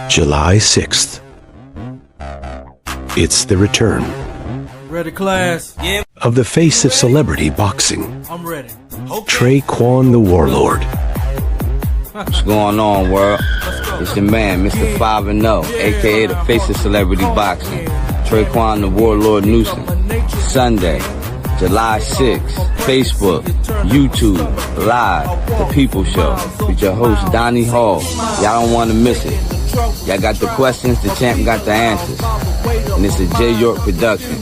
July 6th. It's the return Ready, class? Yeah. of the face of celebrity boxing, I'm ready. Traquan the Warlord. What's going on, world? It's your man, Mr. 5-0, aka the face of celebrity boxing, Traquan the Warlord Newsom. Sunday, July 6th, Facebook, YouTube, Live, The People Show, with your host, Donnie Hall. Y'all don't want to miss it. Y'all got the questions, the champ got the answers. And it's a J. York production.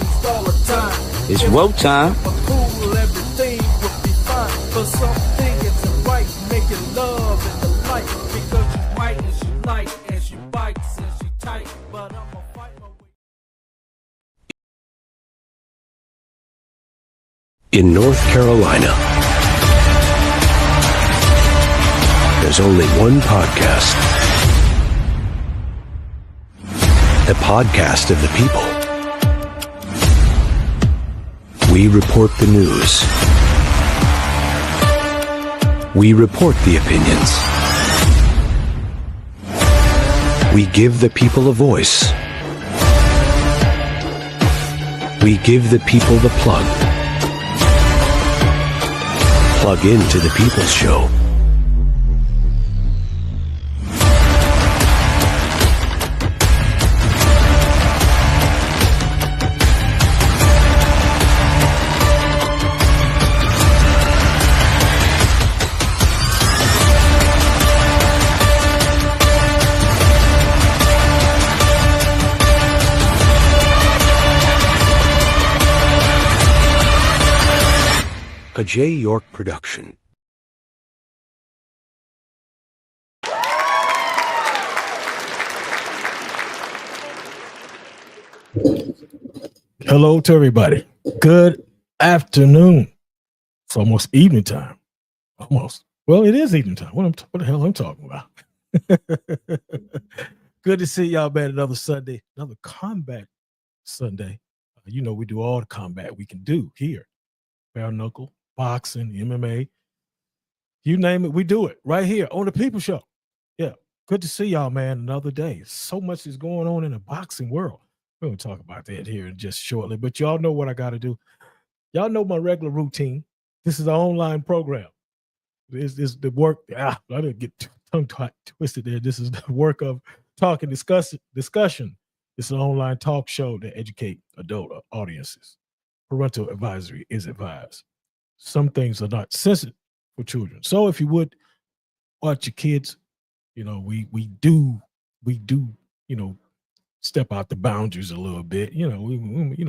It's Wartime. In North Carolina, there's only one podcast. The podcast of the people. We report the news. We report the opinions. We give the people a voice. We give the people the plug. Plug into the People's Show. A J. York production. Hello to everybody. Good afternoon. It's almost evening time. Almost. Well, it is evening time. What the hell I'm talking about? Good to see y'all, man. Another Sunday, another combat Sunday. You know, we do all the combat we can do here. Bare knuckle, boxing, MMA. You name it, we do it right here on the People Show. Yeah. Good to see y'all, man. Another day. So much is going on in the boxing world. We're going to talk about that here in just shortly, but y'all know what I got to do. Y'all know my regular routine. This is an online program. This is the work. I didn't get tongue twisted there. This is the work of talk and discussion. It's an online talk show to educate adult audiences. Parental advisory is advised. Some things are not sensitive for children. So if you would watch your kids, you know, we do, you know, step out the boundaries a little bit. You know,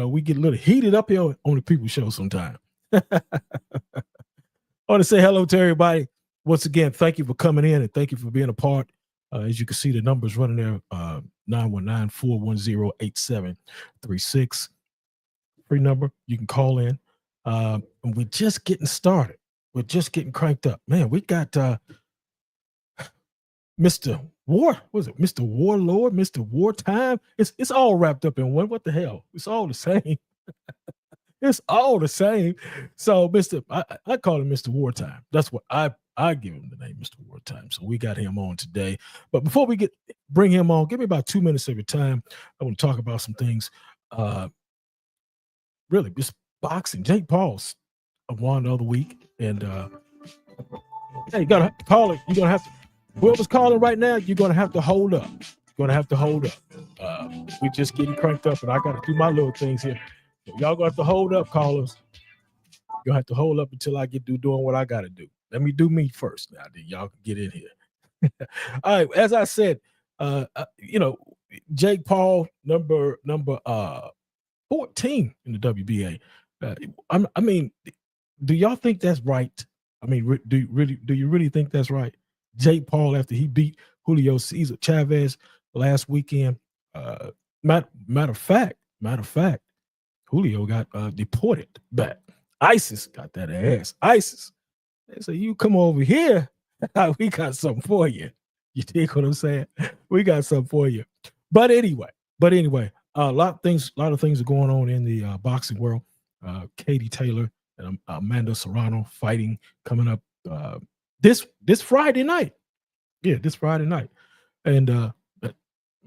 we get a little heated up here on the People Show sometimes. I want to say hello to everybody. Once again, thank you for coming in and thank you for being a part. As you can see, the numbers running there, 919-410-8736. Free number. You can call in. And we're just getting started. We're just getting cranked up. Man, we got Mr. Mr. Warlord, Mr. Wartime. It's all wrapped up in one. What the hell? It's all the same. It's all the same. So I call him Mr. Wartime. That's what I give him the name, Mr. Wartime. So we got him on today. But before we bring him on, give me about 2 minutes of your time. I want to talk about some things. Really, just boxing. Jake Paul's won the other week, and hey, you gotta call it. You're gonna have to. Whoever's calling right now, you're gonna have to hold up. You're gonna have to hold up. We just getting cranked up, and I gotta do my little things here. So y'all gonna have to hold up, callers. You're gonna have to hold up until I get through doing what I gotta do. Let me do me first now, then y'all can get in here. All right, as I said, you know, Jake Paul, number 14 in the WBA. I mean, do y'all think that's right? I mean, do you really think that's right? Jake Paul, after he beat Julio Cesar Chavez last weekend. Matter of fact, Julio got deported back. ISIS got that ass. ISIS. They say, you come over here, we got something for you. You think what I'm saying? We got something for you. But anyway, a lot of things are going on in the boxing world. Katie Taylor and Amanda Serrano fighting coming up this Friday night. Yeah, this Friday night. And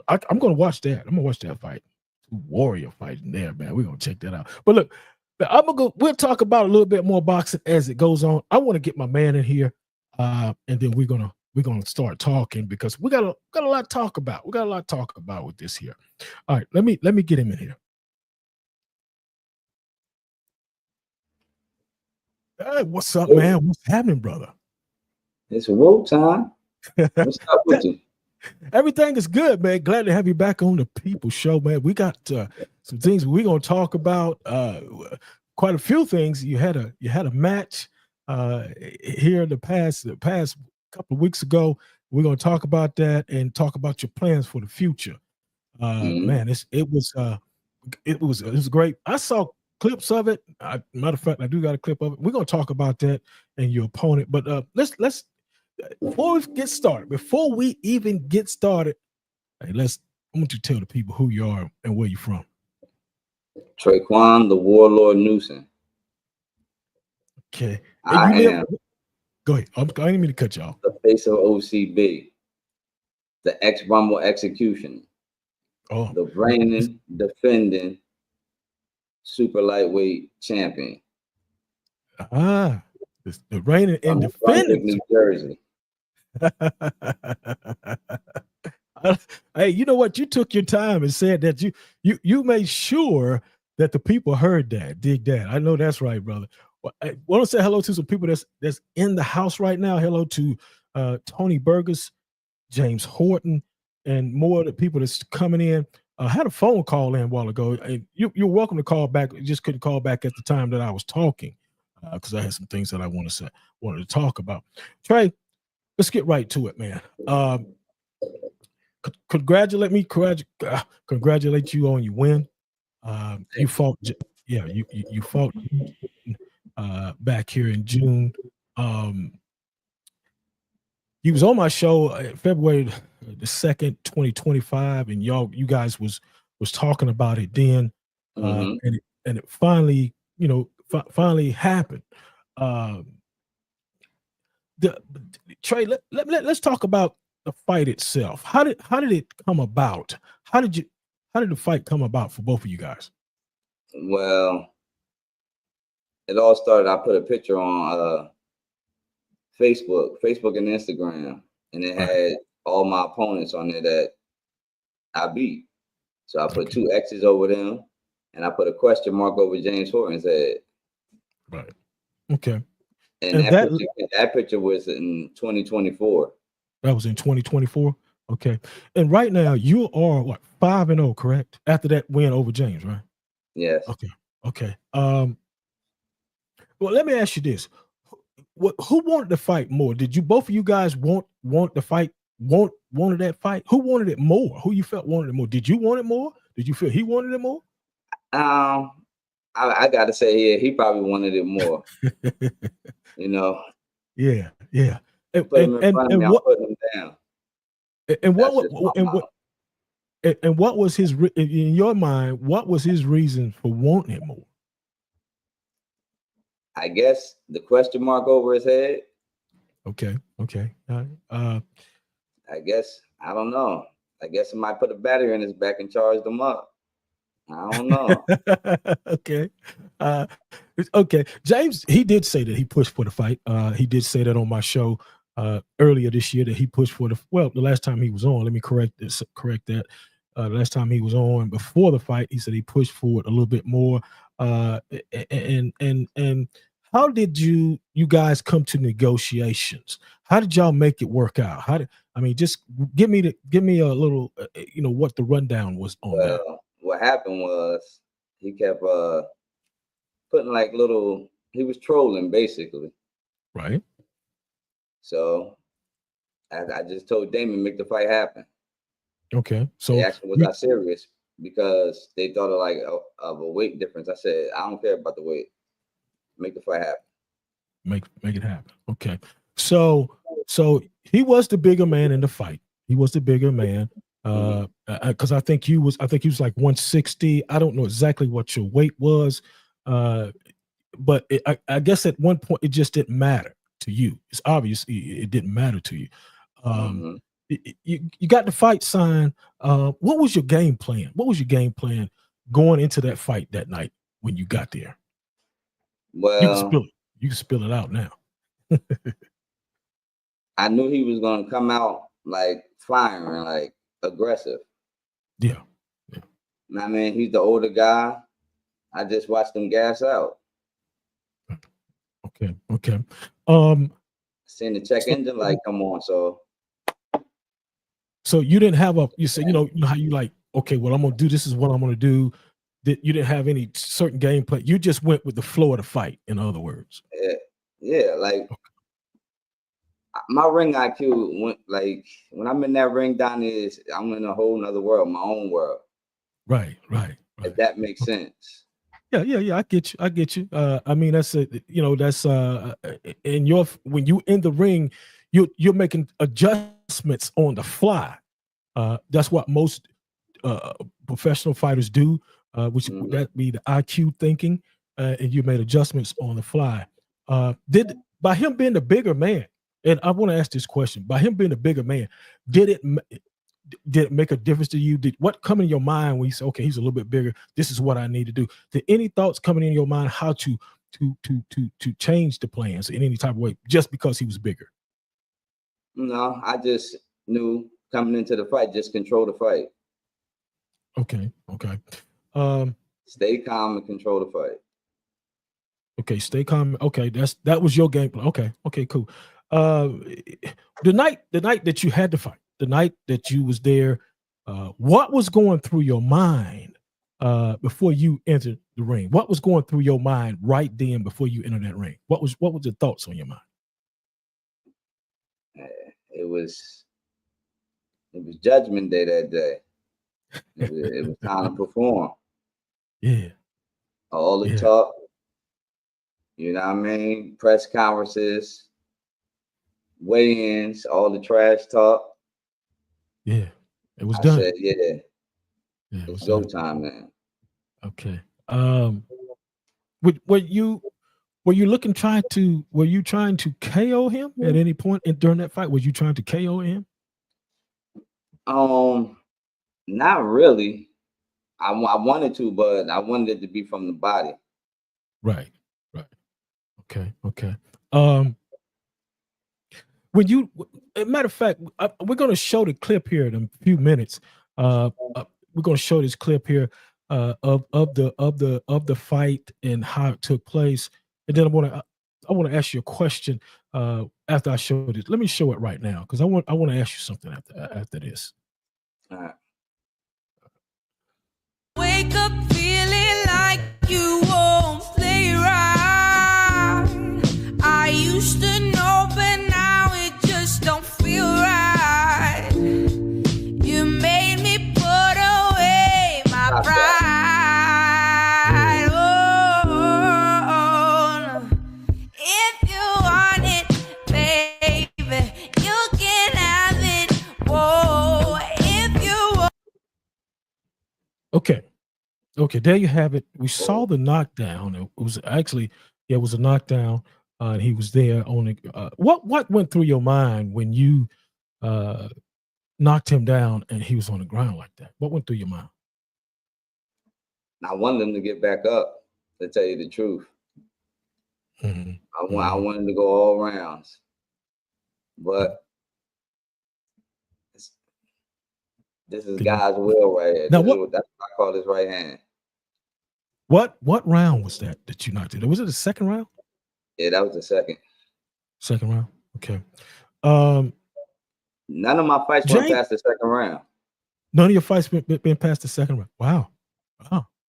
I'm gonna watch that. I'm gonna watch that fight. Warrior fighting there, man. We're gonna check that out. But look, we'll talk about a little bit more boxing as it goes on. I want to get my man in here, and then we're gonna start talking because we got a lot to talk about. We got a lot to talk about with this here. All right, let me get him in here. Hey, what's up, man? What's happening, brother? It's Wartime. What's up with you? Everything is good, man. Glad to have you back on the People Show, man. We got some things we're gonna talk about. Quite a few things. You had a match here in the past couple of weeks ago. We're gonna talk about that and talk about your plans for the future. Man, it was great. I saw clips of it. Matter of fact, I do got a clip of it. We're gonna talk about that and your opponent. But let's before we even get started, hey, I want you to tell the people who you are and where you're from. Traquan, the Warlord Newsom. Okay. I am. Go ahead. I didn't mean to cut you off. The face of OCB, the ex-Rumble executioner, the reigning, defending super lightweight champion. The reigning and defending. New Jersey. Hey, you know what? You took your time and said that you made sure that the people heard that, dig that. I know that's right, brother. Well, I want to say hello to some people that's in the house right now. Hello to Tony Burgess, James Horton, and more of the people that's coming in. I had a phone call in a while ago, and you're welcome to call back. You just couldn't call back at the time that I was talking because I had some things that I wanted to talk about. Trey, let's get right to it, man. Congratulate you on your win. You fought, you fought back here in June. You was on my show February the 2nd, 2025, and you guys was talking about it then, and it finally, finally happened. Trey, let's talk about the fight itself. How did it come about? How did the fight come about for both of you guys? Well, it all started. I put a picture on Facebook and Instagram, and it had all my opponents on there that I beat. So I put 2 X's over them, and I put a question mark over James Horton's head. Right. Okay. And that picture was in 2024. That was in 2024. Okay. And right now you are what, 5-0, correct? After that win over James, right? Yes. Okay. Well, let me ask you this: who wanted the fight more? Did both of you guys want the fight? Wanted that fight? Who wanted it more? Who you felt wanted it more? Did you want it more? Did you feel he wanted it more? I gotta say, yeah, he probably wanted it more. Yeah. Put him in front of me, I'm putting him down. And what was his, in your mind, what was his reason for wanting it more? I guess the question mark over his head. Okay. I guess, I don't know. I guess he might put a battery in his back and charge them up. I don't know. Okay. James, he did say that he pushed for the fight. He did say that on my show earlier this year that he pushed for the last time he was on. Let me correct that. The last time he was on before the fight, he said he pushed for it a little bit more. And how did you guys come to negotiations? How did y'all make it work out? Just give me a little, what the rundown was on that. What happened was he kept putting he was trolling basically. Right. So I just told Damon, make the fight happen. Okay. So they asked me, was I serious? Because they thought of a weight difference. I said, I don't care about the weight. Make the fight happen. Make it happen. Okay. So he was the bigger man in the fight. He was the bigger man. Because I think he was like 160. I don't know exactly what your weight was, but I guess at one point it just didn't matter to you. It's obvious it didn't matter to you. you got the fight sign. What was your game plan? What was your game plan going into that fight that night when you got there? You can Well, spill it. You can spill it out now. I knew he was gonna come out like firing, like aggressive. Yeah. I mean, he's the older guy. I just watched him gas out. Okay. Seen the check engine light come on, so you didn't have you said, you know how you like, okay, well, I'm gonna do this is what I'm gonna do. That you didn't have any certain game plan. You just went with the flow of the fight, in other words. yeah, like my ring IQ went like when I'm in that ring down there, I'm in a whole nother world, my own world. Right. If that makes sense. Yeah. I get you. I mean, that's that's in your when you in the ring, you're making adjustments on the fly. That's what most professional fighters do, which that be the IQ thinking, and you made adjustments on the fly. Did by him being the bigger man, and I want to ask this question: by him being the bigger man, did it make a difference to you? Did what come in your mind when you say, okay, he's a little bit bigger, this is what I need to do? Did any thoughts coming in your mind how to change the plans in any type of way just because he was bigger? No, I just knew coming into the fight, just control the fight. Okay. Stay calm and control the fight. Okay, stay calm. Okay, that was your game plan. Okay, cool. The night that you had to fight, the night that you was there, what was going through your mind before you entered the ring? What was going through your mind right then before you entered that ring? What was the thoughts on your mind? It was Judgment Day that day. It was time to perform. Yeah. All the talk, you know what I mean? Press conferences, weigh-ins, all the trash talk. Yeah. It was done. I said, it's go time, man. Okay. Were you trying to KO him at any point during that fight? Was you trying to KO him? Not really. I wanted to, but I wanted it to be from the body. Right. Okay. When you, matter of fact, we're going to show the clip here in a few minutes. We're going to show this clip here of the fight and how it took place, and then I want to ask you a question after I show this. Let me show it right now because I want to ask you something after this. All right. Wake up feeling like you won't play right. I used to know, but now it just don't feel right. You made me put away my pride. Oh, if you want it, baby, you can have it. Whoa, if you want. Okay, there you have it. We saw the knockdown. It was actually, it was a knockdown. And he was there on the. What went through your mind when you knocked him down and he was on the ground like that? What went through your mind? I wanted him to get back up, to tell you the truth. Mm-hmm. I wanted to go all rounds. But this is God's will right here. Now, that's what I call his right hand. What round was that you knocked it? Was it the second round? Yeah, that was the second. Second round? Okay. None of my fights went past the second round. None of your fights been past the second round. Wow.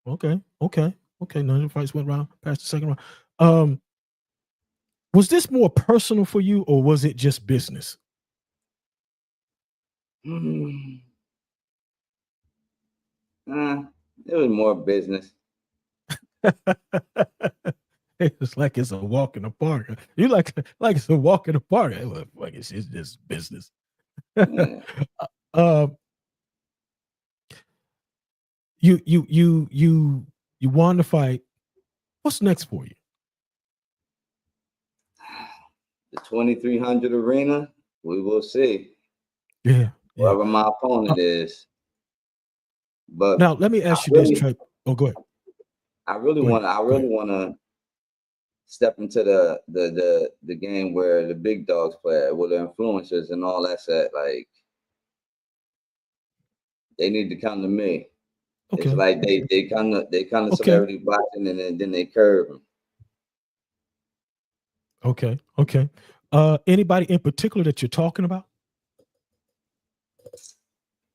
Okay. None of your fights went past the second round. Was this more personal for you or was it just business? It was more business. It's like it's a walk in the park. You like it's a walk in the park. Like it's just business. Yeah. You won the fight. What's next for you? The 2300 arena. We will see. Yeah. whoever my opponent is. But Now let me ask you this, Trey. Oh, go ahead. I really Go ahead. want to step into the game where the big dogs play, where the influencers and all that's at. Like, they need to come to me. Okay. It's like they come to Okay. celebrity boxing and then they curve them. Okay. Okay. Anybody in particular that you're talking about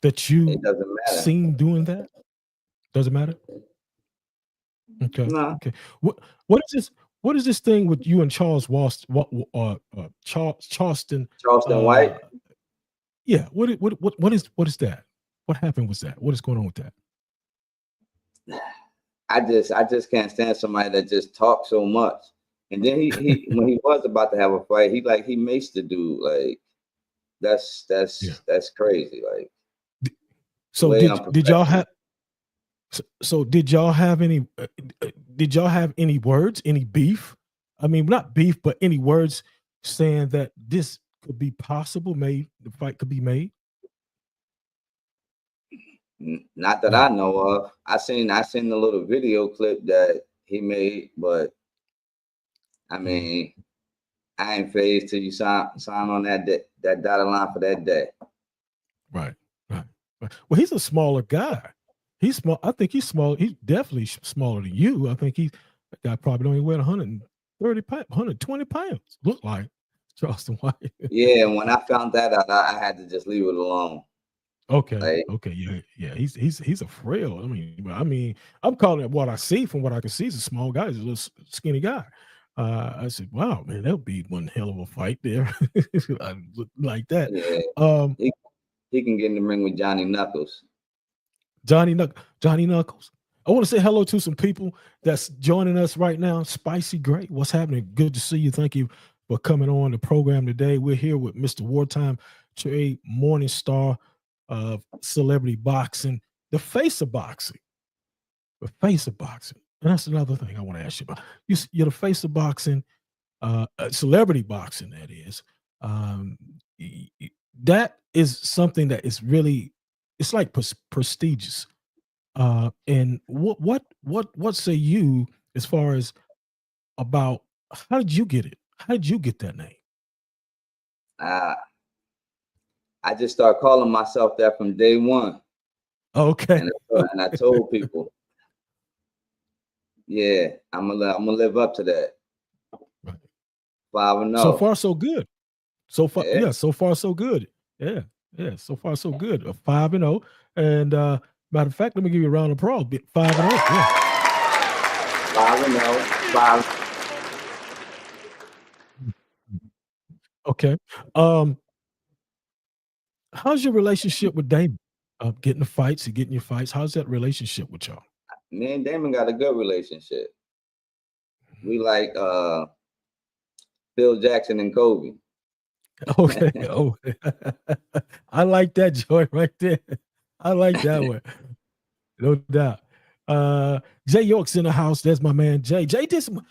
that you It doesn't matter. seen doing that? Doesn't matter. Okay. No. Okay. What is this thing with you and Charles Charleston? Charleston White. Yeah. What is that? What happened with that? What is going on with that? I just can't stand somebody that just talks so much. And then he when he was about to have a fight, he maced the dude. Like, that's crazy. Like, so did y'all have so did y'all have any words, any beef? I mean, not beef, but any words saying that this could be possible, the fight could be made? Not that I know of. I seen the little video clip that he made, but I mean, I ain't phased till you sign on that dotted line for that day. Right. Well, he's a smaller guy. He's small. I think he's small. He's definitely smaller than you. I think that guy probably only weighed 130 pounds, 120 pounds. Look like Charleston White. Yeah, and when I found that out, I had to just leave it alone. Okay. Like, Okay. Yeah. He's a frail. I mean, I'm calling it what I see. From what I can see, he's a small guy. He's a little skinny guy. I said, wow, man, that'll be one hell of a fight there. Like that. Yeah. He can get in the ring with Johnny Knuckles. Johnny Knuckles. I want to say hello to some people that's joining us right now. Spicy Gray, what's happening? Good to see you. Thank you for coming on the program today. We're here with Mr. Wartime, Trey Moninstar of celebrity boxing, the face of boxing. The face of boxing. And that's another thing I want to ask you about. You're the face of boxing, celebrity boxing, that is. That is something that is really, it's like prestigious. And what say you as far as about how did you get it? How did you get that name? I just started calling myself that from day one. Okay. And I told people, yeah, I'm gonna live up to that. Right. 5-0. So far, so good. So far, Yeah. so far, so good. Yeah. So far, so good. 5-0. And matter of fact, let me give you a round of applause. 5-0. Yeah. 5-0. Okay. How's your relationship with Damon? Getting the fights and getting your fights. How's that relationship with y'all? Me and Damon got a good relationship. We like Phil Jackson and Kobe. Okay. Oh, I like that joint right there. I like that one. No doubt. Jay York's in the house. There's my man Jay. Jay did some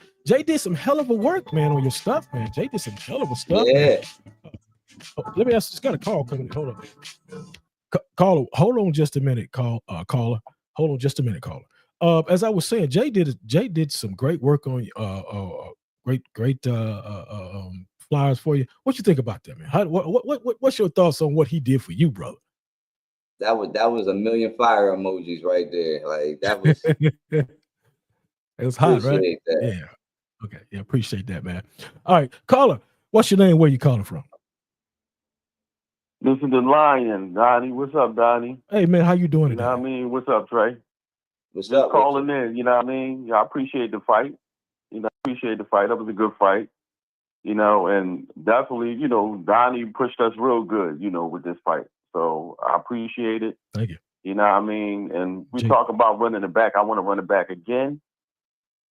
hell of a work, man, on your stuff, man. Jay did some hell of a stuff. Yeah. Let me ask. Just got a call coming. Hold on. Caller, hold on just a minute. Caller. Hold on just a minute, caller. As I was saying, Jay did some great work on great flyers for you. What you think about that, man? What's your thoughts on what he did for you, brother? That was a million fire emojis right there. Like, that was it was hot, right? that. Yeah. Okay. Yeah, appreciate that, man. All right, caller. What's your name? Where you calling from? This is the Lion, Donnie. What's up, Donnie? Hey, man, how you doing today? You know what I mean? What's up, Trey? What's up? Calling in, you know what I mean? Yeah, I appreciate the fight. That was a good fight. And definitely, Donnie pushed us real good, with this fight. So I appreciate it. Thank you. You know what I mean? And we talk about running it back. I want to run it back again.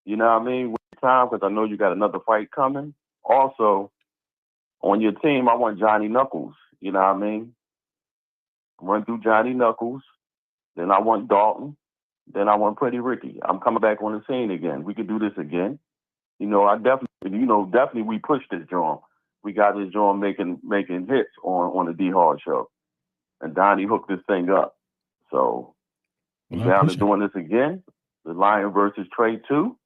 You know what I mean? With time, because I know you got another fight coming. Also, on your team, I want Johnny Knuckles. You know what I mean? Run through Johnny Knuckles. Then I want Dalton. Then I want Pretty Ricky. I'm coming back on the scene again. We could do this again. Definitely we pushed this joint. We got this joint making hits on the D Hard show. and Donnie hooked this thing up. So I'm down to doing this again. The Lion versus Trey 2.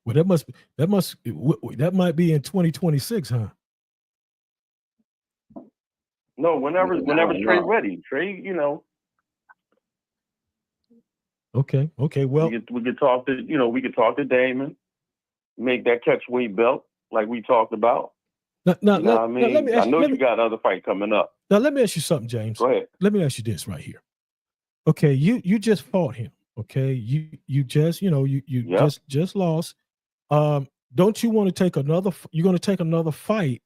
Well, that might be in 2026, huh? No, whenever Trey's ready. Trey, Okay. Well, we could talk to Damon, make that catchweight belt like we talked about. I know you got another fight coming up. Now let me ask you something, James. Go ahead. Let me ask you this right here. Okay, you just fought him. Okay, you just just lost. Don't you want to take another? You're going to take another fight.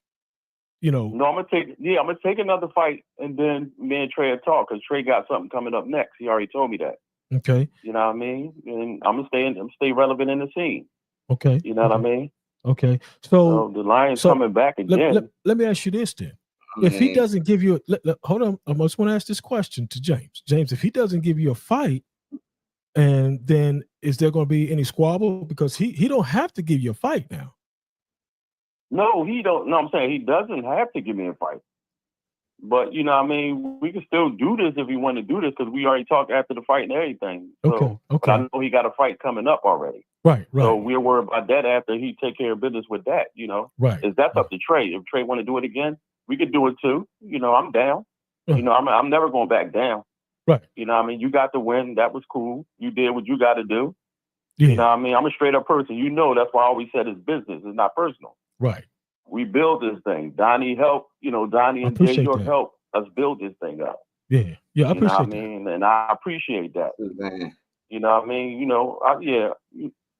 No, I'm gonna take another fight, and then me and Trey will talk because Trey got something coming up next. He already told me that. Okay. You know what I mean? And I'm gonna stay relevant in the scene. Okay. You know what I mean? Okay. So the Lion's coming back again. Let me ask you this then. If he doesn't give you hold on, I just want to ask this question to James. James, if he doesn't give you a fight, and then is there going to be any squabble? Because he don't have to give you a fight now. No, he don't. No, I'm saying he doesn't have to give me a fight. But you know what I mean? We can still do this if we want to do this because we already talked after the fight and everything. So, okay. But I know he got a fight coming up already. Right. So we're worried about that after he take care of business with that, Right. That's up to Trey. If Trey want to do it again, we could do it too. I'm down. Right. I'm never going back down. Right. You know what I mean? You got the win. That was cool. You did what you got to do. Yeah. You know what I mean? I'm a straight up person. That's why I always said it's business. It's not personal. Right. We build this thing. Donnie helped, Donnie and Jay York helped us build this thing up. Yeah. Yeah, I appreciate that. And I appreciate that. Man. You know what I mean?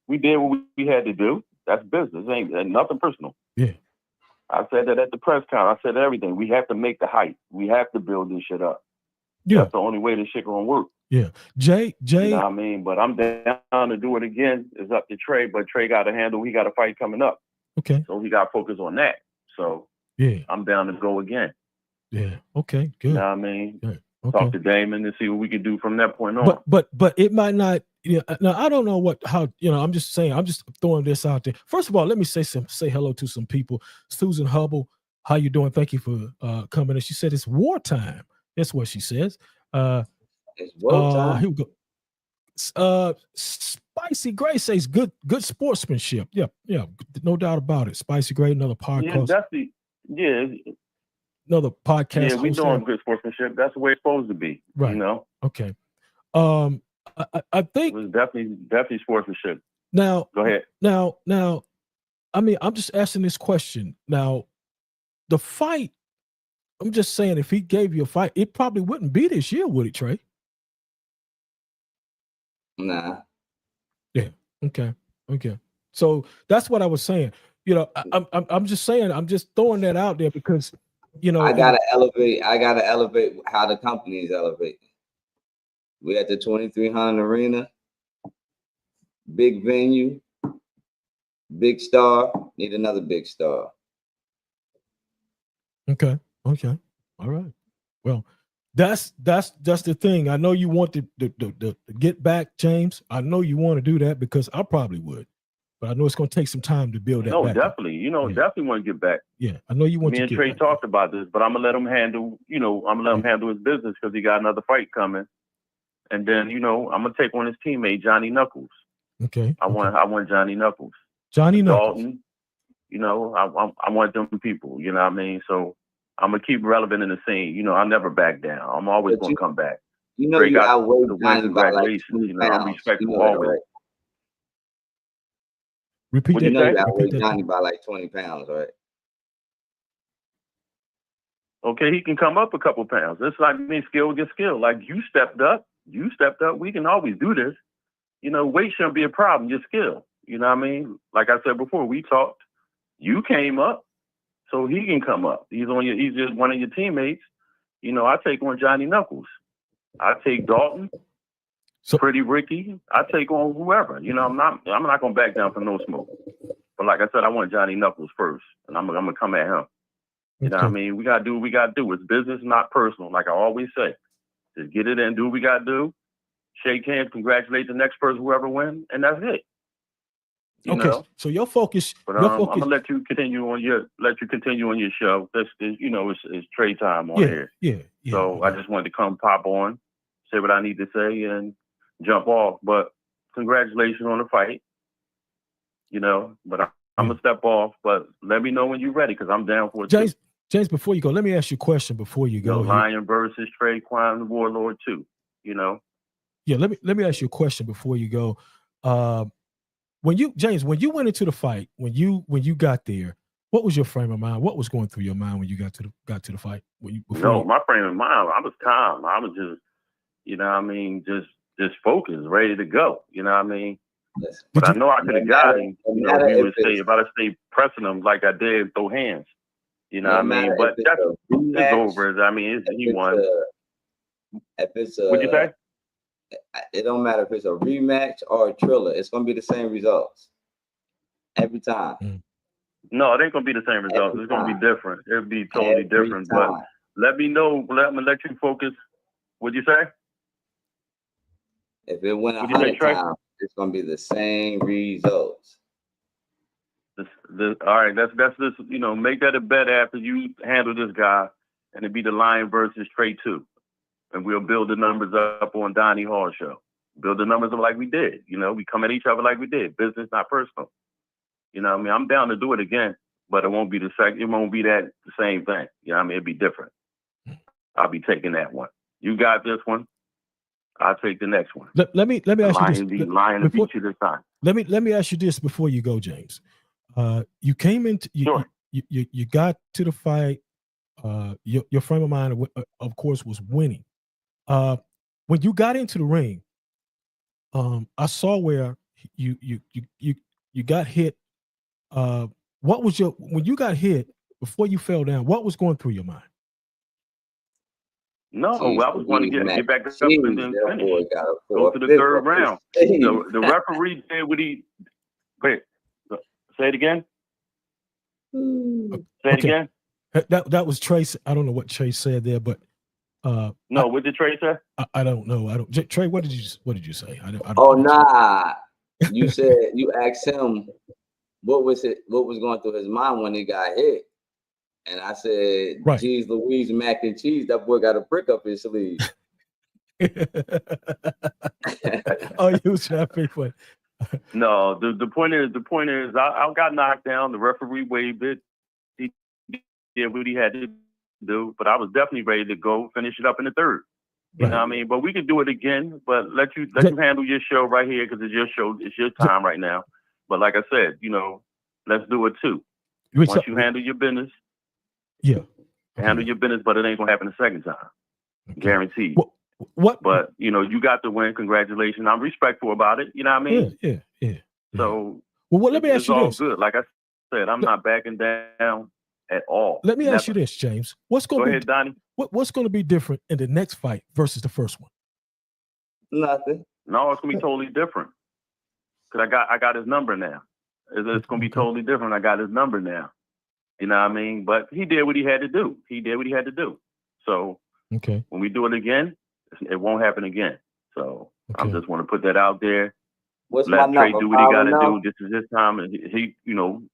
We did what we had to do. That's business. Ain't nothing personal. Yeah. I said that at the press conference. I said everything. We have to make the hype. We have to build this shit up. Yeah. That's the only way this shit gonna work. Yeah. Jay. You know what I mean? But I'm down to do it again. It's up to Trey, but Trey got to handle. He got a fight coming up. Okay. So he got to focus on that. So yeah, I'm down to go again. Yeah. Okay. Good. You know what I mean? Good. Okay. Talk to Damon and see what we can do from that point on. But it might not. Now I don't know how. I'm just saying. I'm just throwing this out there. First of all, let me say hello to some people. Susan Hubble, how you doing? Thank you for coming in. She said it's wartime. That's what she says. It's wartime. Here we go. Spicy Gray says good sportsmanship. Yeah, no doubt about it. Spicy Gray, another podcast. Another podcast. Yeah, we doing good sportsmanship. That's the way it's supposed to be. Right. Okay. I think it was definitely sportsmanship. Now, go ahead. Now, I mean, I'm just asking this question. Now, the fight. I'm just saying, if he gave you a fight, it probably wouldn't be this year, would it, Trey? Nah. Yeah. Okay. So that's what I was saying. I'm just saying. I'm just throwing that out there because, I gotta elevate how the companies elevate. We at the 2300 Arena, big venue, big star. Need another big star. Okay. All right. Well, that's the thing. I know you want to get back, James. I know you want to do that because I probably would, but I know it's going to take some time to build that. No, back definitely. up. Definitely want to get back. Yeah, I know you want. Me and Trey talked about this, but I'm gonna let him handle. I'm gonna let him handle his business because he got another fight coming, and then I'm gonna take on his teammate Johnny Knuckles. Okay. I want Johnny Knuckles. Johnny Knuckles. Dalton. I want them people. You know what I mean? So I'm gonna keep relevant in the scene. I never back down. I'm always gonna come back. You outweigh Johnny by like 20 pounds. I'm respectful always. Right? Repeat that. You outweigh Johnny by like 20 pounds, right? Okay, he can come up a couple pounds. It's like skill against skill. Like you stepped up. We can always do this. Weight shouldn't be a problem. Your skill. You know what I mean? Like I said before, we talked. You came up. So he can come up. He's just one of your teammates. I take on Johnny Knuckles. I take Dalton, Pretty Ricky. I take on whoever. I'm not gonna back down from no smoke. But like I said, I want Johnny Knuckles first, and I'm gonna come at him. You know what I mean? We gotta do what we gotta do. It's business, not personal. Like I always say, just get it in, do what we gotta do. Shake hands, congratulate the next person, whoever wins, and that's it. So your focus. But I'm gonna let you continue on your show. It's Trey time on here. Yeah. So I just wanted to come pop on, say what I need to say, and jump off. But congratulations on the fight. But I'm gonna step off. But let me know when you're ready, because I'm down for it. James, before you go, let me ask you a question before you go. Lion versus Traquan the Warlord 2. Yeah, let me ask you a question before you go. When you went into the fight, when you got there, what was your frame of mind? What was going through your mind when you got to the fight? My frame of mind, I was calm. I was just, just focused, ready to go. But I know I could have got him. If I'd have stayed pressing him like I did, throw hands. But it's over. He won. What'd you say? It don't matter if it's a rematch or a thriller. It's gonna be the same results every time. No, it ain't gonna be the same results. It's gonna be different. It'll be totally different. But let me know. I'm gonna let you focus. What'd you say? If it went 100 times, it's gonna be the same results. All right, that's this. Make that a bet after you handle this guy, and it'd be the Lion versus Trey 2. And we'll build the numbers up on Donnie Hall show. Build the numbers up like we did. We come at each other like we did. Business, not personal. I'm down to do it again, but it won't be the same thing. It'd be different. I'll be taking that one. You got this one. I'll take the next one. Let me ask you this. Lion to beat you this time. Let me ask you this before you go, James. You came into you got to the fight. Your frame of mind, of course, was winning. When you got into the ring, I saw where you got hit. What was when you got hit before you fell down? What was going through your mind? No, I was going to get back up and then finish. Go to the third round. The referee did what he. Wait, say it again. Say it again. That was Trace. I don't know what Trace said there, but no, what did Trey say? I don't know. Trey, what did you say? I don't nah. You said you asked him what was going through his mind when he got hit. And I said, geez, Louise, mac and cheese, that boy got a brick up his sleeve. Oh, you was happy for No, the point is I got knocked down, the referee waved it. He did what he had to do, but I was definitely ready to go finish it up in the third. You know what I mean? But we can do it again, but let you handle your show right here, because it's your show, it's your time right now. But like I said, let's do it too. Once you handle your business, handle your business, but it ain't gonna happen the second time. Guaranteed. What? But you got the win. Congratulations. I'm respectful about it. You know what I mean? Yeah. So let me ask you this. It's all good. Like I said, I'm not backing down at all. Let me ask you this, James. Go ahead, Donnie. What's going to be different in the next fight versus the first one? Nothing. No, it's gonna be totally different. Cause I got his number now. It's gonna be totally different. I got his number now. You know what I mean? But he did what he had to do. So when we do it again, it won't happen again. So I just want to put that out there. Let Trey do what he got to do. This is his time, and he you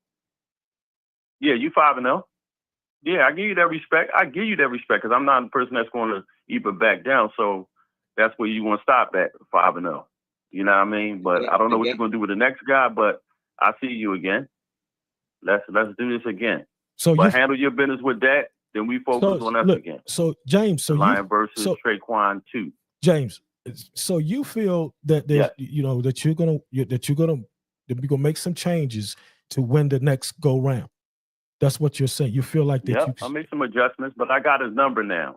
5-0. Yeah, I give you that respect. Because I'm not the person that's going to even back down. So that's where you want to stop at 5-0. You know what I mean? But I don't know what you're going to do with the next guy. But I see you again. Let's do this again. So handle your business with that. Then we focus on us again. So James, Lion versus Traquan 2. James, so you feel that that you're gonna make some changes to win the next go round. That's what you're saying. You feel like that. I'll make some adjustments, but I got his number now.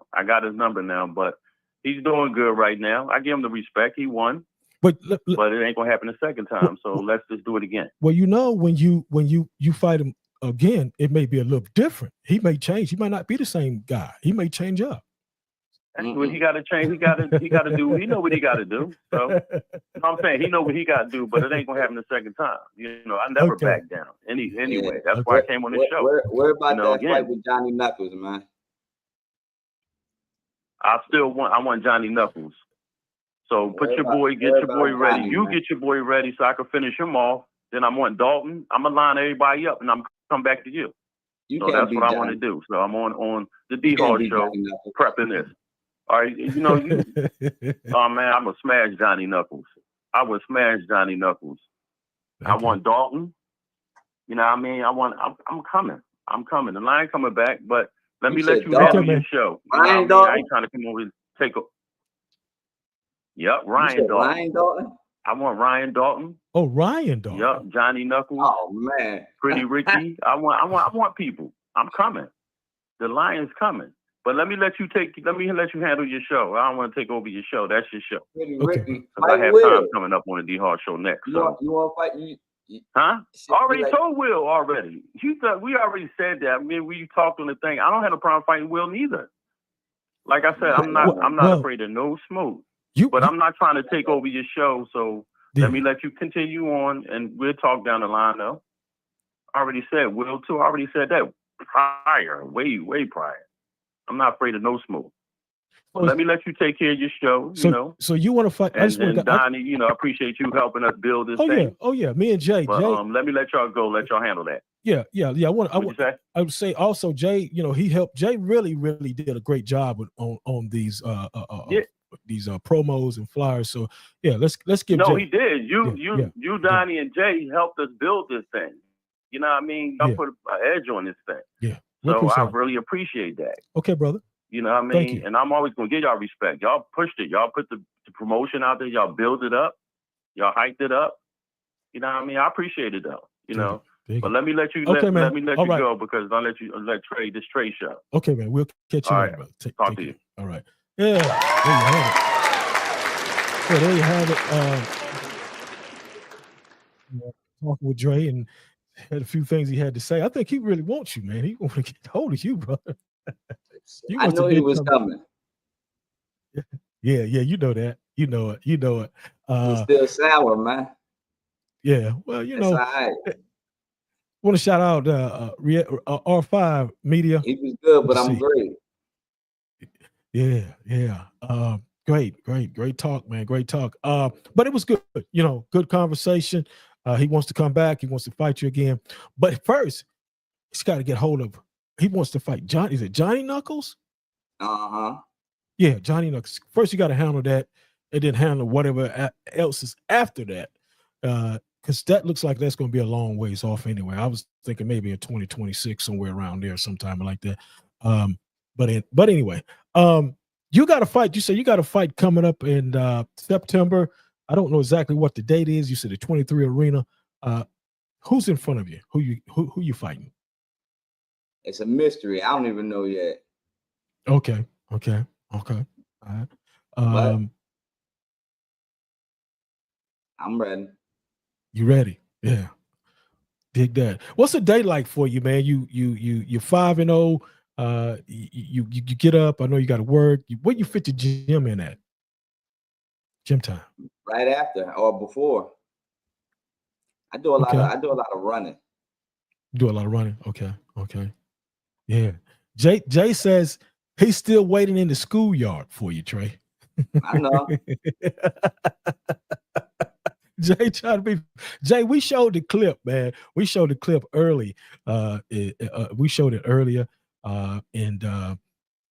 But he's doing good right now. I give him the respect. He won. But it ain't gonna happen the second time. So let's just do it again. Well, when you fight him again, it may be a little different. He may change. He might not be the same guy. He may change up. That's what he got to change. He got to do. He know what he got to do. So I'm saying he know what he got to do, but it ain't gonna happen the second time. I never back down. Anyway, that's why I came on this show. Where about that fight with Johnny Knuckles, man? I want Johnny Knuckles. So get your boy ready. Get your boy ready so I can finish him off. Then I want Dalton. I'm gonna line everybody up, and I'm come back to you. So that's what I want to do. So I'm on the D Hall show prepping this. All right, you know, oh man, I'm gonna smash Johnny Knuckles. I would smash Johnny Knuckles. Okay. I want Dalton. You know what I mean? I'm coming. I'm coming. The line coming back, but let me let you handle your show. You know what I mean? I ain't trying to come over and take a. Yep, Ryan Dalton. Ryan Dalton? I want Ryan Dalton. Oh, Ryan Dalton. Yep, Johnny Knuckles. Oh man, Pretty Ricky. I want people. I'm coming. The Lion's coming. But let me let you handle your show. I don't want to take over your show. That's your show. Pretty Ricky. Because I have time coming up on the D Hard show next. You want to fight? Huh? Already told Will already. We already said that. I mean, we talked on the thing. I don't have a problem fighting Will neither. Like I said, I'm not afraid of no smoke. But I'm not trying to take over your show. So let me let you continue on, and we'll talk down the line though. I already said Will too. I already said that prior, way prior. I'm not afraid of no smoke. Well, let me let you take care of your show, you know. So you want to fight? And Donnie, you know, I appreciate you helping us build this thing. Oh yeah, me and Jay. But, let me let y'all go. Let y'all handle that. Yeah. I would say also Jay. You know, he helped. Jay really did a great job on these these promos and flyers. So yeah, let's give. No, Jay. he did. You, Donnie, and Jay helped us build this thing. You know what I mean? Y'all put an edge on this thing. Yeah. So I really appreciate that. Okay, brother. You know what I mean? And I'm always going to give y'all respect. Y'all pushed it. Y'all put the promotion out there. Y'all built it up. Y'all hyped it up. You know what I mean? I appreciate it though. You know. But let me let you let me let you go because I'll let this Trey show. Okay, man. We'll catch you later, brother. Talk to you. All right. Yeah. There you have it. Talking with Dre and had a few things he had to say. I think he really wants you, man. He want to get hold of you, brother. I know he was coming. Yeah, you know that. You know it. He's still sour, man. Yeah, well, you know. Right. Want to shout out R5 Media. He was good, but I'm great. Yeah. Great talk, man. Great talk. But it was good. You know, good conversation. He wants to come back. He wants to fight you again. But first, he's got to get hold of. He wants to fight Johnny. Is it Johnny Knuckles? Yeah, Johnny Knuckles. First, you got to handle that, and then handle whatever else is after that. Because that looks like that's going to be a long ways off anyway. I was thinking maybe in 2026, somewhere around there, sometime like that. But anyway, you got to fight. You said you got a fight coming up in September. I don't know exactly what the date is. You said the 23 Arena. Who's in front of you? Who you fighting? It's a mystery. I don't even know yet. Okay. All right. I'm ready. You ready? Yeah. Dig that. What's a day like for you, man? You're 5-0. You get up. I know you got to work. Where you fit the gym in at? Gym time. Right after or before. I do a lot of running. You do a lot of running. Okay. Yeah. Jay says he's still waiting in the schoolyard for you, Trey. I know. Jay, we showed the clip, man. We showed the clip early. We showed it earlier. And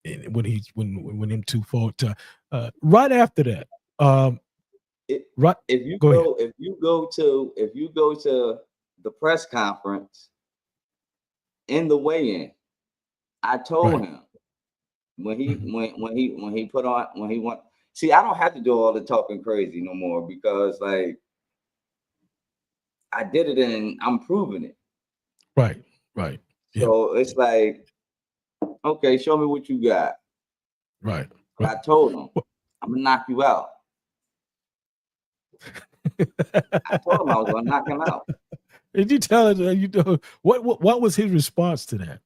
when them two fought, right after that. If you go to the press conference in the weigh-in, I told him when he went. See, I don't have to do all the talking crazy no more because like I did it and I'm proving it. Right. So it's like, okay, show me what you got. Right. I told him, I'm gonna knock you out. I told him I was gonna knock him out. Did you tell him? What was his response to that?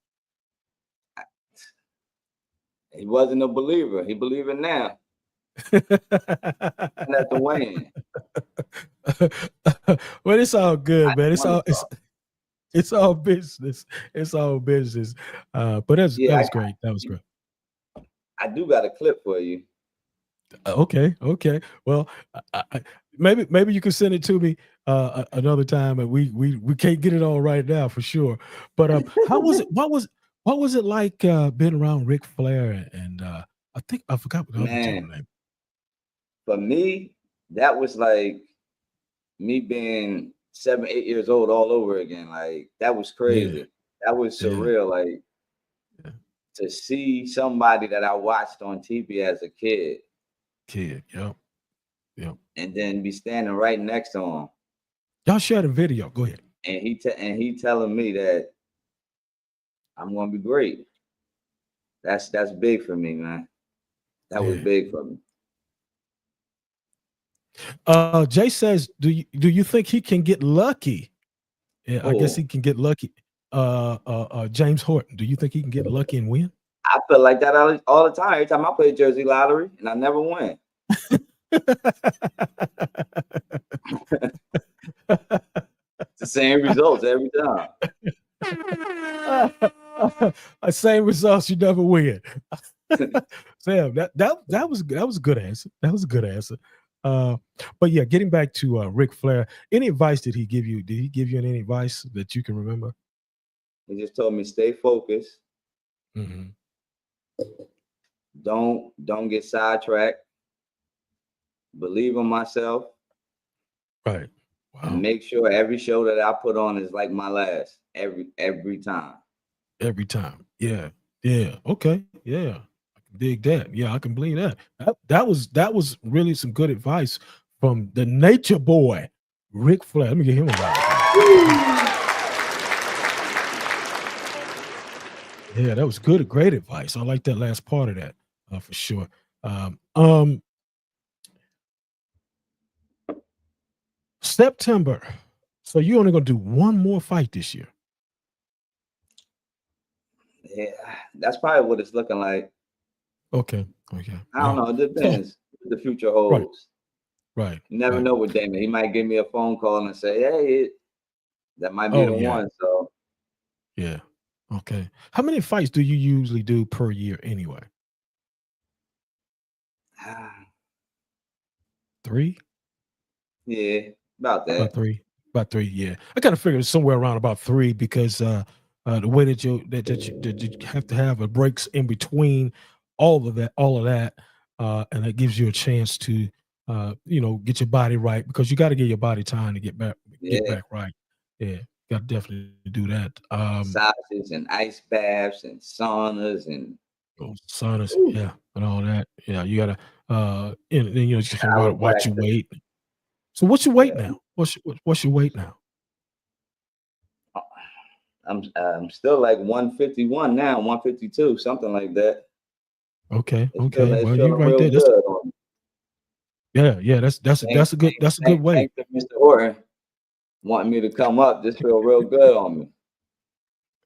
He wasn't a believer. He believing now. And at the weigh-in. Well, it's all good, man. It's all business. It's all business. But that was great. That was great. I do got a clip for you. Okay. Well, maybe you can send it to me another time, and we can't get it all right now for sure. But how was it? What was it like being around Ric Flair and I think I forgot what the other gentleman name. For me, that was like me being 7, 8 years old all over again. Like that was crazy. Yeah. That was surreal. Like to see somebody that I watched on TV as a kid. Yep. And then be standing right next to him. Y'all share the video. Go ahead. And he telling me that I'm gonna be great. That's big for me, man. That was big for me. Jay says, do you think he can get lucky? Yeah, I guess he can get lucky. James Horton, do you think he can get lucky and win? I feel like that all the time. Every time I play Jersey Lottery, and I never win. It's the same results every time. Same results, you never win. Sam, that was a good answer. That was a good answer. But yeah, getting back to Ric Flair, any advice did he give you? Did he give you any advice that you can remember? He just told me stay focused. Mm-hmm. Don't get sidetracked. Believe in myself. Right. Wow. And make sure every show that I put on is like my last. Every time. Every time. Yeah. Yeah. Okay. Yeah. I can dig that. Yeah, I can believe that. That was really some good advice from the Nature Boy, Ric Flair. Let me get him a round. Yeah, that was good. Great advice. I like that last part of that for sure. September. So you're only gonna do one more fight this year. Yeah, that's probably what it's looking like. Okay. I don't know. It depends what the future holds. Right. You never know with Damon. He might give me a phone call and say, hey, that might be the one. So yeah. Okay. How many fights do you usually do per year anyway? 3? Yeah, about that. About three. Yeah. I kind of figured somewhere around about 3 because the way that you have to have a breaks in between all of that, and that gives you a chance to get your body right, because you got to give your body time to get back right. Yeah, got to definitely do that. Massages and ice baths and saunas and yeah, and all that. Yeah, you gotta and then just kind of watch your weight. So what's your weight now? What's your weight now? I'm still like 151 now, 152, something like that. Okay. Well, you're right there. That's a good weight. Thanks to Mr. Horton wanting me to come up. This feel real good on me.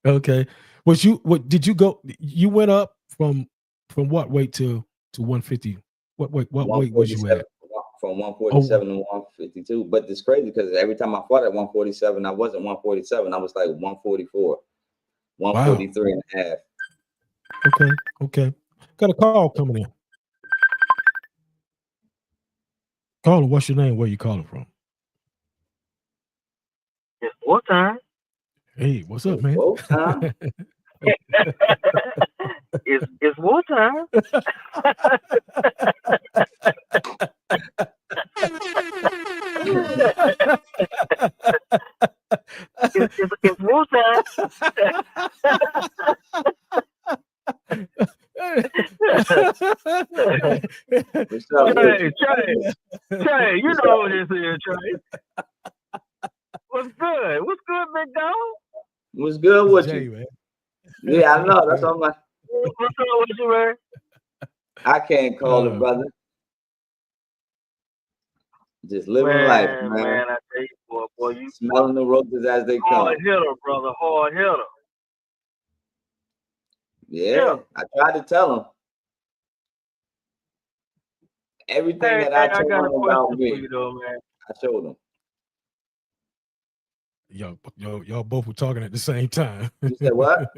Okay. Did you go? You went up from what weight to 150? What weight was you at? From 147 to 152. But it's crazy because every time I fought at 147, I wasn't 147. I was like 144, 143 and a half. Okay. Got a call coming in. Caller, what's your name? Where you calling from? It's Wartime. Hey, what's up, man? Wartime. It's Wartime. It's Wartime. Trey, you know what this is, Trey. What's good? What's good, big dog? What's good with Jay, you? Man. Yeah, I know. That's what I'm like. What's up with you, man? I can't call it, brother. Just living life, man. Man, I tell you, boy, you smelling the roses as they come. Hard hitter, brother. Hard hitter. Yeah, I tried to tell him everything that I told him about me. You though, man. I showed him. Y'all both were talking at the same time. You said what?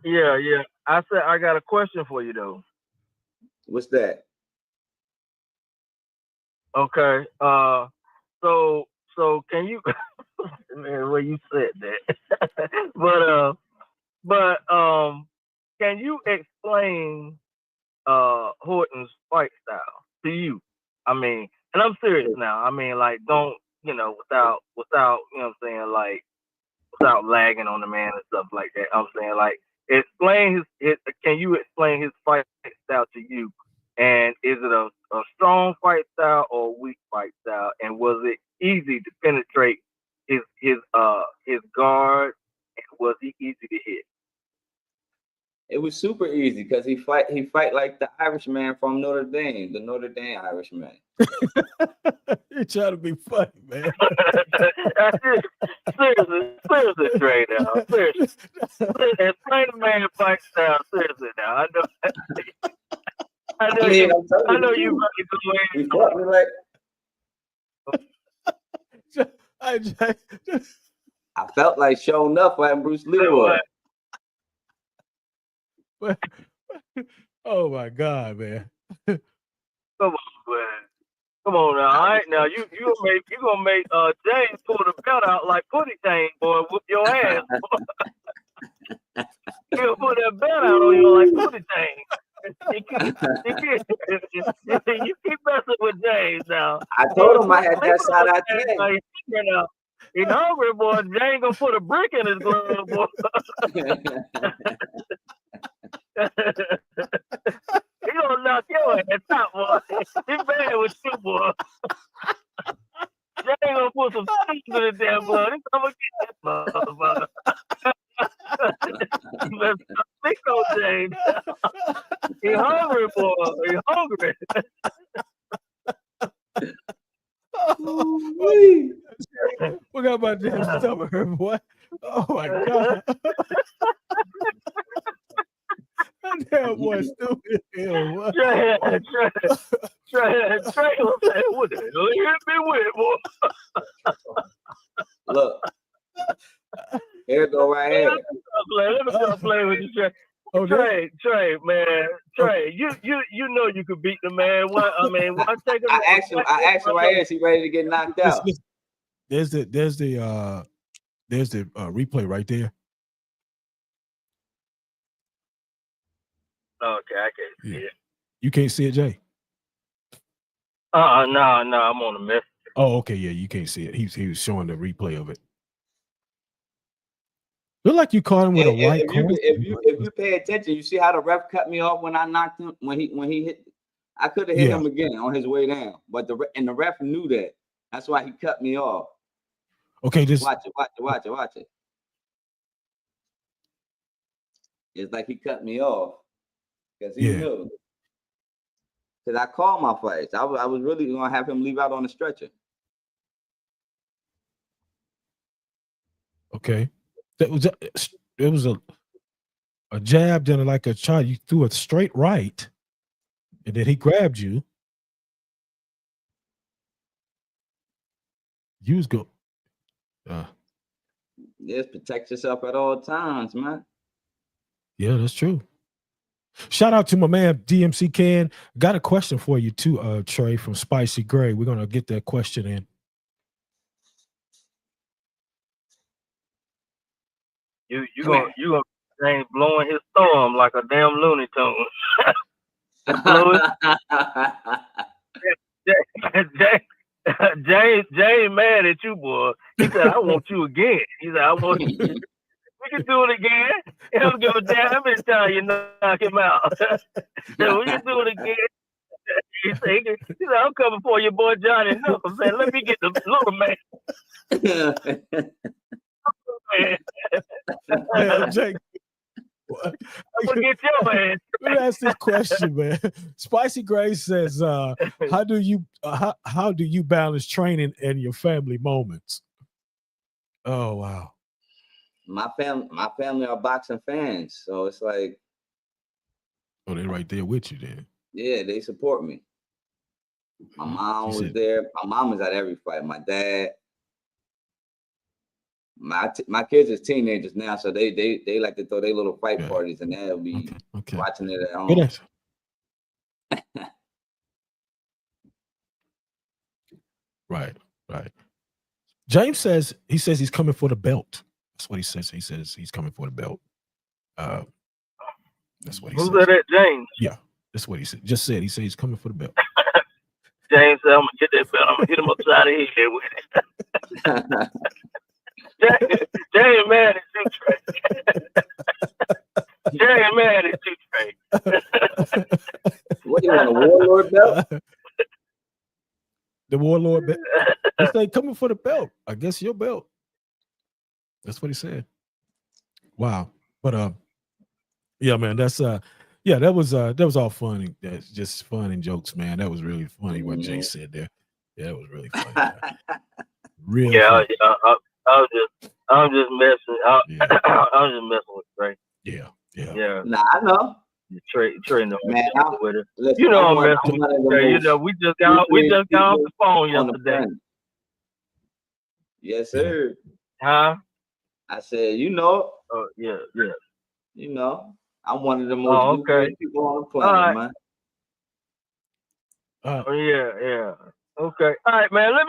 Yeah. I said I got a question for you though. What's that? Okay. So can you man, well you said that. but can you explain Horton's fight style to you? I mean, and I'm serious now. I mean, like, don't without you know what I'm saying, like, without lagging on the man and stuff like that. I'm saying, like, explain his can you explain his fight style to you? And is it a strong fight style or a weak fight style? And was it easy to penetrate his guard? And was he easy to hit? It was super easy because he fight like the Irishman from Notre Dame, the Notre Dame Irishman. You're trying to be funny, man. seriously, Trey. Now, seriously, explain the man fight style. Seriously, now, I know. I know you really go in. He fought me like. I felt like showing up when Bruce Lee was. Oh my God, man! Come on, man! Come on now! All right, now you gonna make James pull the belt out like Putty Tang, boy, whoop your ass. He'll put that belt out on you like Putty Tang. You keep messing with James now. I told him I had that shot out there. He's hungry, boy. James gonna put a brick in his glove, boy. He gonna knock your ass out, boy. He bad with you, boy. James gonna put some things in the damn blood. He's gonna get that motherfucker. Think on James. He hungry, boy. He hungry. What got my damn stomach hurt, boy? Oh my God. That damn boy stupid hell, what? Trey was saying, what the hell you hit me with, boy? Look. Here go right here. Let me stop playing with you, Trey. Oh, Trey, man, Trey, you know you could beat the man. What I mean, why take him? I asked him right here, is he ready to get knocked out? There's the replay right there. Okay, I can't see it. You can't see it, Jay? No, I'm on the message. Oh, okay, yeah, you can't see it. He was showing the replay of it. Look like you caught him with a right. If you pay attention, you see how the ref cut me off when I knocked him when he hit. I could have hit him again on his way down, but the ref knew that. That's why he cut me off. Okay, just watch it. It's like he cut me off because he knew. Because I called my fights. I was really gonna have him leave out on the stretcher. Okay. It was a jab, then like a shot. You threw a straight right, and then he grabbed you. You was go. Yes, protect yourself at all times, man. Yeah, that's true. Shout out to my man DMC Can. Got a question for you too, Trey from Spicy Gray. We're gonna get that question in. You gonna James blowing his thumb like a damn Looney Tune. James mad at you, boy. He said, I want you again. He said, I want you. We can do it again. He don't give a damn how many times you knock him out. So we can do it again. He said, I'm coming for you, boy Johnny Knuckles. Man, let me get the little man. Man, Jake, get your man. Let me ask this question, man. Spicy Gray says, how do you balance training and your family moments? Oh wow. My family are boxing fans, so it's like, oh, they're right there with you then. Yeah, they support me. My mom was there. My mom was at every fight. My dad. My kids are teenagers now, so they like to throw their little fight parties, and they'll be watching it at home. Right. James says he's coming for the belt. That's what he says. He says he's coming for the belt. That's what he says. Who's that, James? Yeah. That's what he said. Just said. He said he's coming for the belt. James said, I'm going to get that belt. I'm going to hit him upside the head with it. Jay ain't mad at you, Trey. Jay ain't mad at you, Trey. What do you want, a Warlord belt? The Warlord belt. He said, coming for the belt. I guess your belt. That's what he said. Wow. But yeah, man, that's yeah, that was all fun. That's just fun and jokes, man. That was really funny what Jay said there. Yeah, that was really funny. Really. Yeah, I'm just messing. I'm just messing with Trey. Yeah. Nah, I know. Trey knows man. With it. Listen, You know I'm messing with Trey. You know we just got off the phone yesterday. Yes, sir. Huh? I said, you know. Oh yeah. You know, I'm one of the most people on the planet, man. Yeah. Okay. All right, man. Let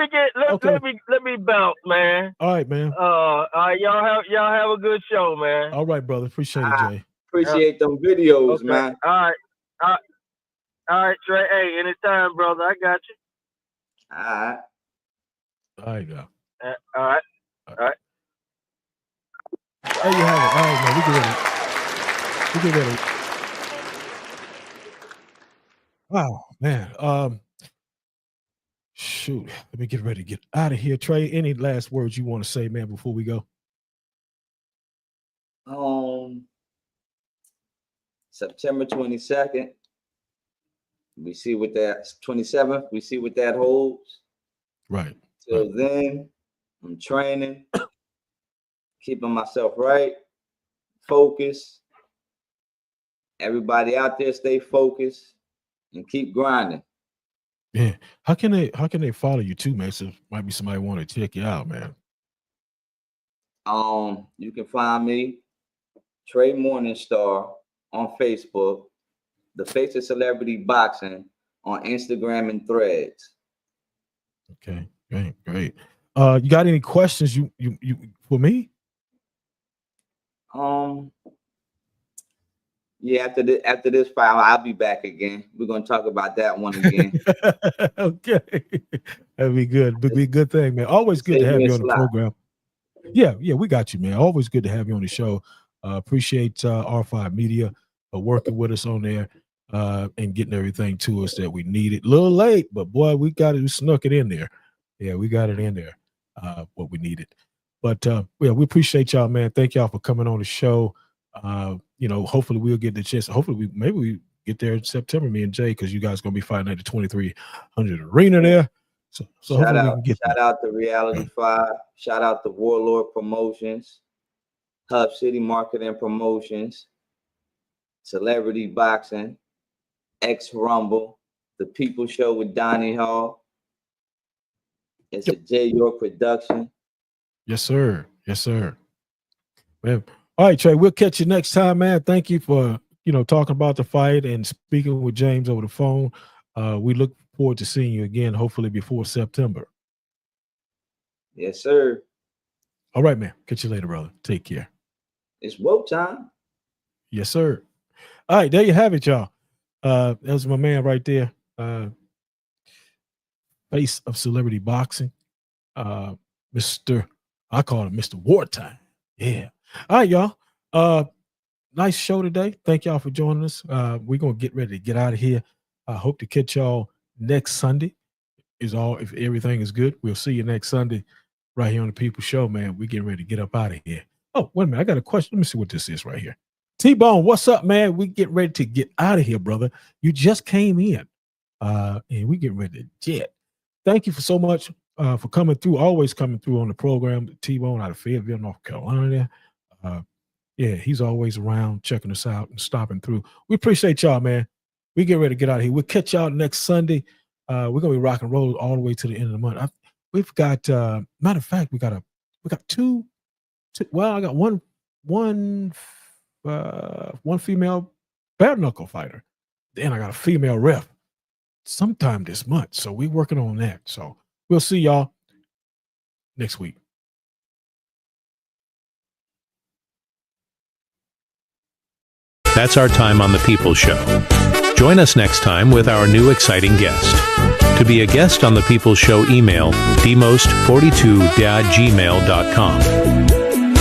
me bounce, man. All right, man. All right, y'all have a good show, man. All right, brother. Appreciate it, Jay. Appreciate them videos, man. All right, Trey. Hey, anytime, brother. I got you. All right. All right, go. All right. There you have it. All right, man. We get ready. Wow, man. Shoot. Let me get ready to get out of here. Trey, any last words you want to say, man, before we go? September 22nd. We see what that 27th. We see what that holds. Right. Till then, I'm training, keeping myself right, focused. Everybody out there, stay focused and keep grinding. Yeah. How can they follow you too, man? So might be somebody want to check you out, man. You can find me, Trey Moninstar, on Facebook, The Face of Celebrity Boxing on Instagram and Threads. Okay, great. You got any questions you for me? Yeah, after this file, I'll be back again. We're gonna talk about that one again. Okay, that'd be good. Be a good thing, man. Always good to have you on the program. Yeah, we got you, man. Always good to have you on the show. Appreciate R5 Media for working with us on there and getting everything to us that we needed. A little late, but boy, we snuck it in there. Yeah, we got it in there, what we needed. But yeah, we appreciate y'all, man. Thank y'all for coming on the show. Hopefully we'll get the chance. Hopefully we get there in September, me and Jay, because you guys gonna be fighting at the 2300 arena there. So shout out to Reality 5. Shout out to Warlord Promotions, Hub City Marketing Promotions, Celebrity Boxing, X Rumble, The People Show with Donnie Hall. It's a J York production. Yes, sir. Man. All right, Trey, we'll catch you next time, man. Thank you for, talking about the fight and speaking with James over the phone. We look forward to seeing you again, hopefully before September. Yes, sir. All right, man. Catch you later, brother. Take care. It's Wartime. Yes, sir. All right, there you have it, y'all. That was my man right there. Face of Celebrity Boxing. I call him Mr. Wartime. Yeah. All right, y'all. Nice show today. Thank y'all for joining us. We're gonna get ready to get out of here. I hope to catch y'all next Sunday. If everything is good, we'll see you next Sunday right here on the People Show, man. We're getting ready to get up out of here. Oh, wait a minute. I got a question. Let me see what this is right here. T-Bone, what's up, man? We get ready to get out of here, brother. You just came in. And we get ready to jet. Thank you for so much for coming through, always coming through on the program. T-Bone out of Fayetteville, North Carolina. Yeah, he's always around checking us out and stopping through. We appreciate y'all, man. We get ready to get out of here. We'll catch y'all next Sunday. We're gonna be rock and roll all the way to the end of the month. We've got matter of fact, we got two. Well, I got one female bare knuckle fighter. Then I got a female ref sometime this month. So we're working on that. So we'll see y'all next week. That's our time on the People Show. Join us next time with our new exciting guest. To be a guest on The People's Show, email dmost42@gmail.com.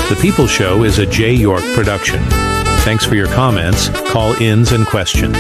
The People's Show is a J. York production. Thanks for your comments, call-ins, and questions.